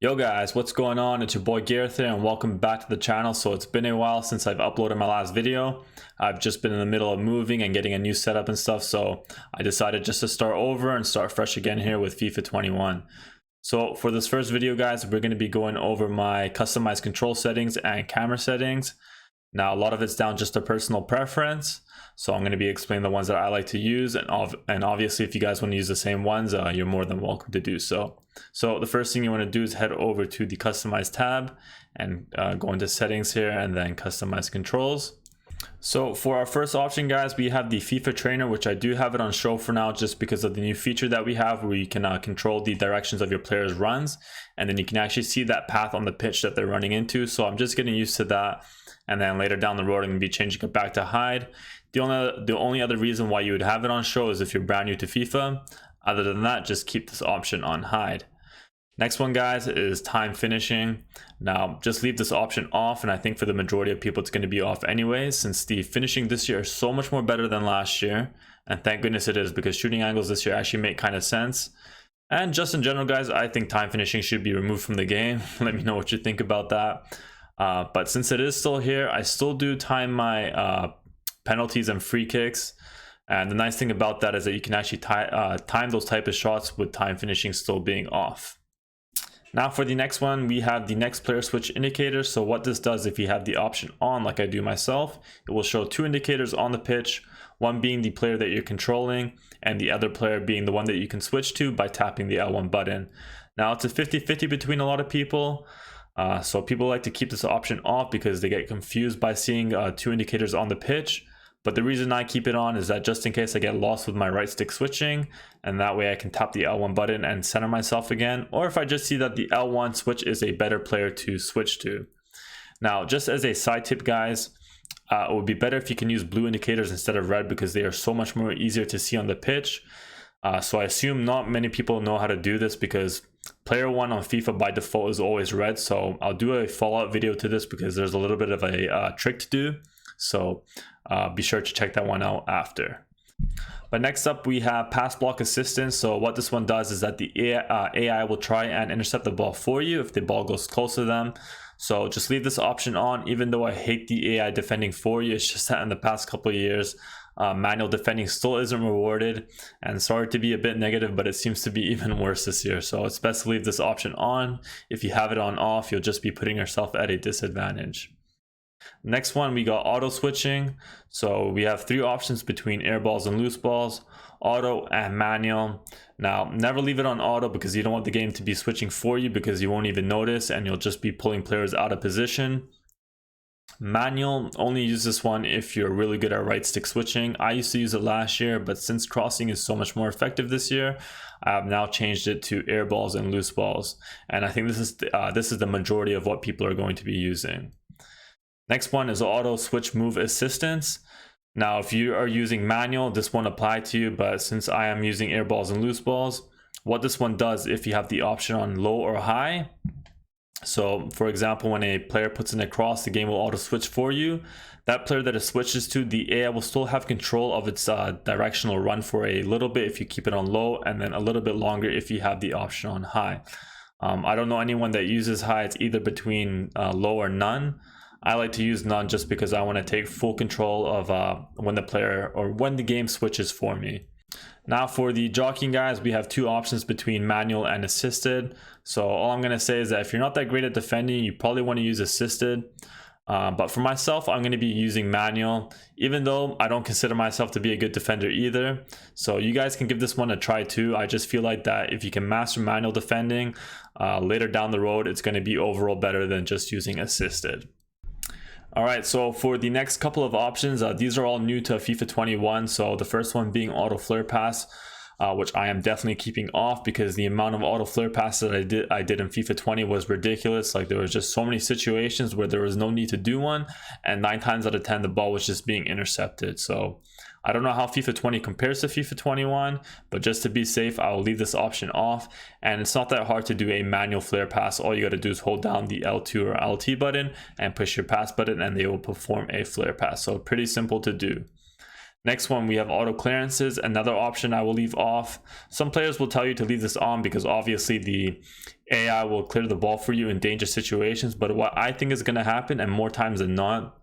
Yo guys, what's going on? It's your boy Gareth here and welcome back to the channel. So it's been a while since I've uploaded my last video. I've just been in the middle of moving and getting a new setup and stuff, so I decided just to start over and start fresh again here with FIFA 21. So for this first video guys, we're going to be going over my customized control settings and camera settings. Now a lot of it's down just to personal preference, so I'm going to be explaining the ones that I like to use, and obviously if you guys want to use the same ones, you're more than welcome to do so. So the first thing you want to do is head over to the customize tab and go into settings here and then customize controls. So for our first option guys, we have the FIFA trainer, which I do have it on show for now just because of the new feature that we have where you can control the directions of your players' runs, and then you can actually see that path on the pitch that they're running into. So I'm just getting used to that, and then later down the road I'm going to be changing it back to hide. The only other reason why you would have it on show is if you're brand new to FIFA. Other than that, just keep this option on hide. Next one guys is time finishing. Now just leave this option off, and I think for the majority of people it's going to be off anyways, since the finishing this year is so much more better than last year, and thank goodness it is, because shooting angles this year actually make kind of sense. And just in general guys, I think time finishing should be removed from the game. Let me know what you think about that. But since it is still here, I still do time my penalties and free kicks. And the nice thing about that is that you can actually time those type of shots with time finishing still being off. Now for the next one, we have the next player switch indicator. So what this does, if you have the option on like I do myself, it will show two indicators on the pitch, one being the player that you're controlling and the other player being the one that you can switch to by tapping the L1 button. Now it's a 50-50 between a lot of people. So people like to keep this option off because they get confused by seeing two indicators on the pitch. But the reason I keep it on is that just in case I get lost with my right stick switching, and that way I can tap the L1 button and center myself again, or if I just see that the L1 switch is a better player to switch to. Now, just as a side tip guys, it would be better if you can use blue indicators instead of red because they are so much more easier to see on the pitch. So I assume not many people know how to do this because player 1 on FIFA by default is always red. So I'll do a follow-up video to this because there's a little bit of a trick to do. So be sure to check that one out after. But next up we have pass block assistance. So what this one does is that the AI will try and intercept the ball for you if the ball goes close to them. So just leave this option on, even though I hate the AI defending for you. It's just that in the past couple of years, manual defending still isn't rewarded. And sorry to be a bit negative, but it seems to be even worse this year. So it's best to leave this option on. If you have it on off, you'll just be putting yourself at a disadvantage. Next one, we got auto switching. So we have three options between air balls and loose balls, auto and manual. Now never leave it on auto because you don't want the game to be switching for you because you won't even notice and you'll just be pulling players out of position. Manual, only use this one if you're really good at right stick switching. I used to use it last year, but since crossing is so much more effective this year, I have now changed it to air balls and loose balls, and I think this is the majority of what people are going to be using. Next one is auto switch move assistance. Now if you are using manual, this won't apply to you, but since I am using air balls and loose balls, what this one does, if you have the option on low or high, so for example when a player puts in a cross, the game will auto switch for you. That player that it switches to, the AI will still have control of its directional run for a little bit if you keep it on low, and then a little bit longer if you have the option on high. I don't know anyone that uses high. It's either between low or none. I like to use none just because I want to take full control of when the player or when the game switches for me. Now for the jockeying guys, we have two options between manual and assisted. So all I'm going to say is that if you're not that great at defending, you probably want to use assisted. But for myself, I'm going to be using manual, even though I don't consider myself to be a good defender either. So you guys can give this one a try too. I just feel like that if you can master manual defending, later down the road, it's going to be overall better than just using assisted. Alright, so for the next couple of options, these are all new to FIFA 21. So the first one being auto flare pass, which I am definitely keeping off because the amount of auto flare passes that I did in FIFA 20 was ridiculous. Like there was just so many situations where there was no need to do one, and 9 times out of 10 the ball was just being intercepted. So I don't know how FIFA 20 compares to FIFA 21, but just to be safe, I will leave this option off. And it's not that hard to do a manual flare pass. All you got to do is hold down the L2 or LT button and push your pass button, and they will perform a flare pass. So pretty simple to do. Next one, we have auto clearances, another option I will leave off. Some players will tell you to leave this on because obviously the AI will clear the ball for you in dangerous situations. But what I think is going to happen, and more times than not,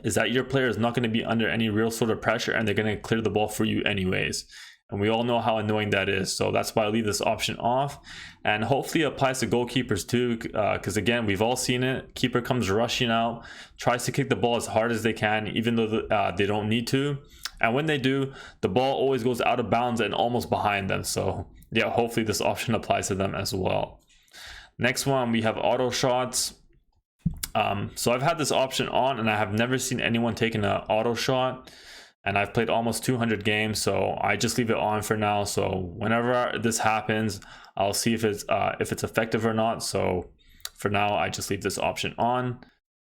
is that your player is not going to be under any real sort of pressure and they're going to clear the ball for you anyways. And we all know how annoying that is. So that's why I leave this option off. And hopefully it applies to goalkeepers too, because again, we've all seen it. Keeper comes rushing out, tries to kick the ball as hard as they can, even though they don't need to. And when they do, the ball always goes out of bounds and almost behind them. So yeah, hopefully this option applies to them as well. Next one, we have auto shots. So I've had this option on and I have never seen anyone taking an auto shot. And I've played almost 200 games, so I just leave it on for now. So whenever this happens, I'll see if it's effective or not. So for now, I just leave this option on.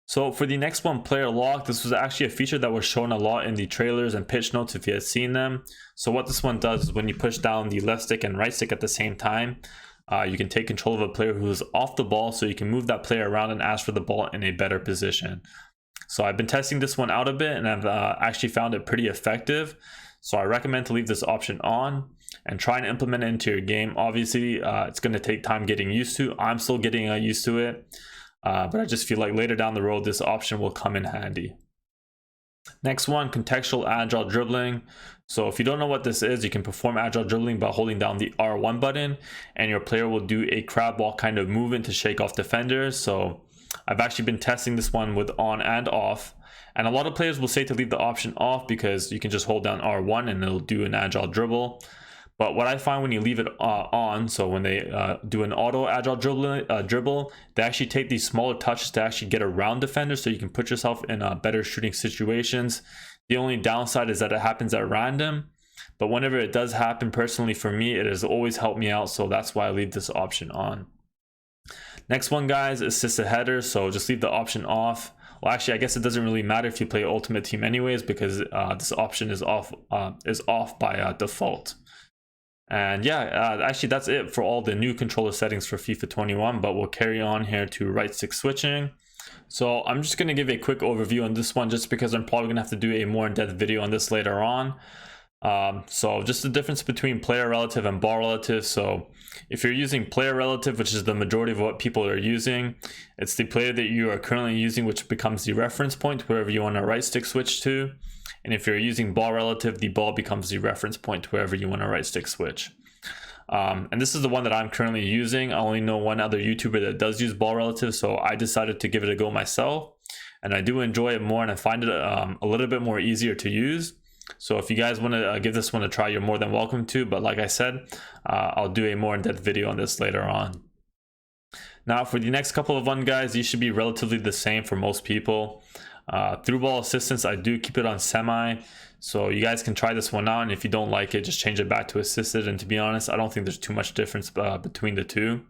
So for the next one, player lock, this was actually a feature that was shown a lot in the trailers and pitch notes if you had seen them. So what this one does is when you push down the left stick and right stick at the same time, you can take control of a player who is off the ball, so you can move that player around and ask for the ball in a better position. So I've been testing this one out a bit and I've actually found it pretty effective. So I recommend to leave this option on and try and implement it into your game. Obviously, it's going to take time getting used to. I'm still getting used to it, but I just feel like later down the road, this option will come in handy. Next one, contextual agile dribbling. So if you don't know what this is, you can perform agile dribbling by holding down the R1 button and your player will do a crab walk kind of movement to shake off defenders. So I've actually been testing this one with on and off, and a lot of players will say to leave the option off because you can just hold down R1 and it'll do an agile dribble. But what I find when you leave it on, so when they do an auto agile dribble, they actually take these smaller touches to actually get around defenders so you can put yourself in better shooting situations. The only downside is that it happens at random, but whenever it does happen, personally for me, it has always helped me out, so that's why I leave this option on. Next one, guys, assisted headers. So just leave the option off. Well, actually, I guess it doesn't really matter if you play Ultimate Team anyways, because this option is off by default. And yeah, actually that's it for all the new controller settings for FIFA 21, but we'll carry on here to right stick switching. So I'm just going to give a quick overview on this one just because I'm probably going to have to do a more in-depth video on this later on. So just the difference between player relative and ball relative. So if you're using player relative, which is the majority of what people are using, it's the player that you are currently using which becomes the reference point wherever you want to right stick switch to. And if you're using ball relative, the ball becomes the reference point wherever you want to right stick switch. And this is the one that I'm currently using. I only know one other YouTuber that does use ball relative, so I decided to give it a go myself. And I do enjoy it more and I find it a little bit more easier to use. So if you guys want to give this one a try, you're more than welcome to. But like I said, I'll do a more in-depth video on this later on. Now for the next couple of one, guys, these should be relatively the same for most people. Through ball assistance, I do keep it on semi. So you guys can try this one out. And if you don't like it, just change it back to assisted. And to be honest, I don't think there's too much difference between the two.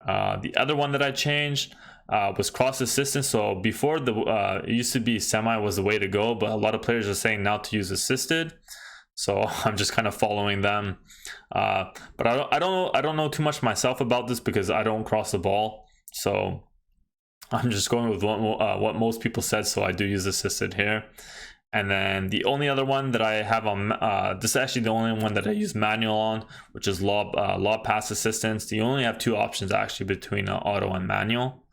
The other one that I changed was cross assistance. So before it used to be semi was the way to go, but a lot of players are saying now to use assisted. So I'm just kind of following them. But I don't know too much myself about this because I don't cross the ball. So I'm just going with what most people said. So I do use assisted here. And then the only other one that I have on, this is actually the only one that I use manual on, which is lob pass assistance. You only have two options actually between auto and manual.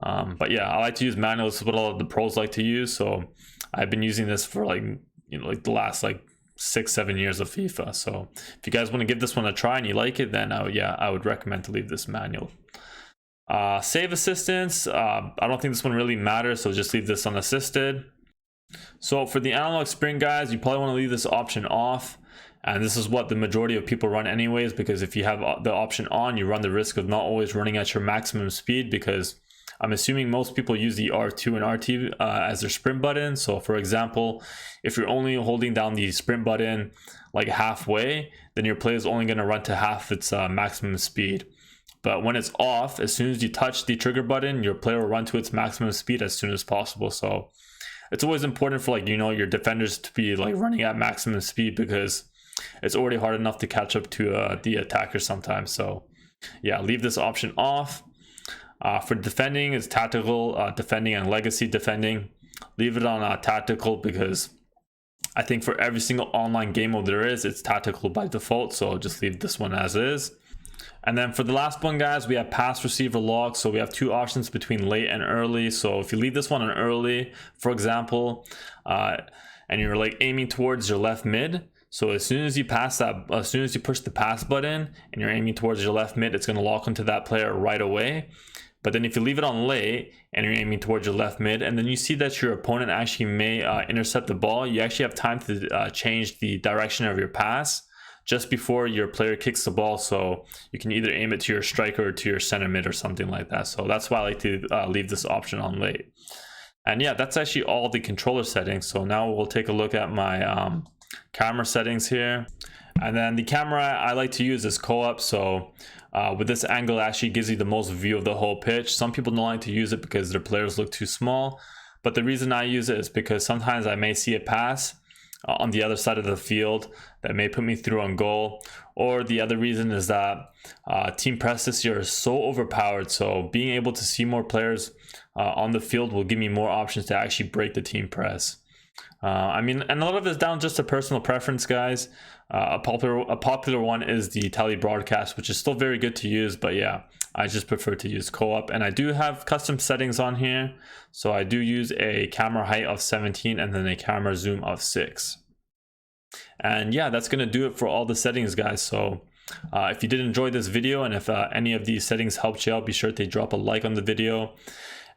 But yeah, I like to use manual. This is what all of the pros like to use. So I've been using this for like the last 6-7 years of FIFA. So if you guys want to give this one a try and you like it, then I would recommend to leave this manual. Save assistance, I don't think this one really matters, so just leave this unassisted. So for the analog sprint, guys, you probably want to leave this option off, and this is what the majority of people run anyways, because if you have the option on, you run the risk of not always running at your maximum speed, because I'm assuming most people use the R2 and RT as their sprint button. So for example, if you're only holding down the sprint button like halfway, then your player is only going to run to half its maximum speed. But when it's off, as soon as you touch the trigger button, your player will run to its maximum speed as soon as possible. So it's always important for your defenders to be running at maximum speed, because it's already hard enough to catch up to the attacker sometimes. So yeah, leave this option off. For defending, it's tactical defending and legacy defending. Leave it on tactical, because I think for every single online game mode there is, it's tactical by default, so I'll just leave this one as is. And then for the last one, guys, we have pass receiver log. So we have two options between late and early. So if you leave this one on early, for example, and you're like aiming towards your left mid, so as soon as you pass that, as soon as you push the pass button and you're aiming towards your left mid, it's going to lock onto that player right away. But then if you leave it on late and you're aiming towards your left mid, and then you see that your opponent actually may intercept the ball, you actually have time to change the direction of your pass just before your player kicks the ball, so you can either aim it to your striker or to your center mid or something like that. So that's why I like to leave this option on late. And yeah, that's actually all the controller settings. So now we'll take a look at my camera settings here. And then the camera I like to use is co-op. So with this angle, it actually gives you the most view of the whole pitch. Some people don't like to use it because their players look too small, but the reason I use it is because sometimes I may see a pass on the other side of the field that may put me through on goal, or the other reason is that team press this year is so overpowered, so being able to see more players on the field will give me more options to actually break the team press. I mean, and a lot of it's down just to personal preference, guys. A popular one is the tele broadcast, which is still very good to use, but yeah, I just prefer to use co-op. And I do have custom settings on here, so I do use a camera height of 17 and then a camera zoom of 6. And yeah, that's gonna do it for all the settings, guys. So if you did enjoy this video, and if any of these settings helped you out, be sure to drop a like on the video.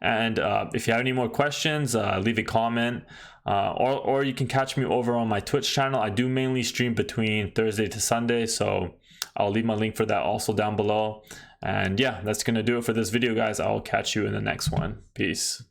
And if you have any more questions, leave a comment, or you can catch me over on my Twitch channel. I do mainly stream between Thursday to Sunday, so I'll leave my link for that also down below. And yeah, that's gonna do it for this video, guys. I'll catch you in the next one. Peace.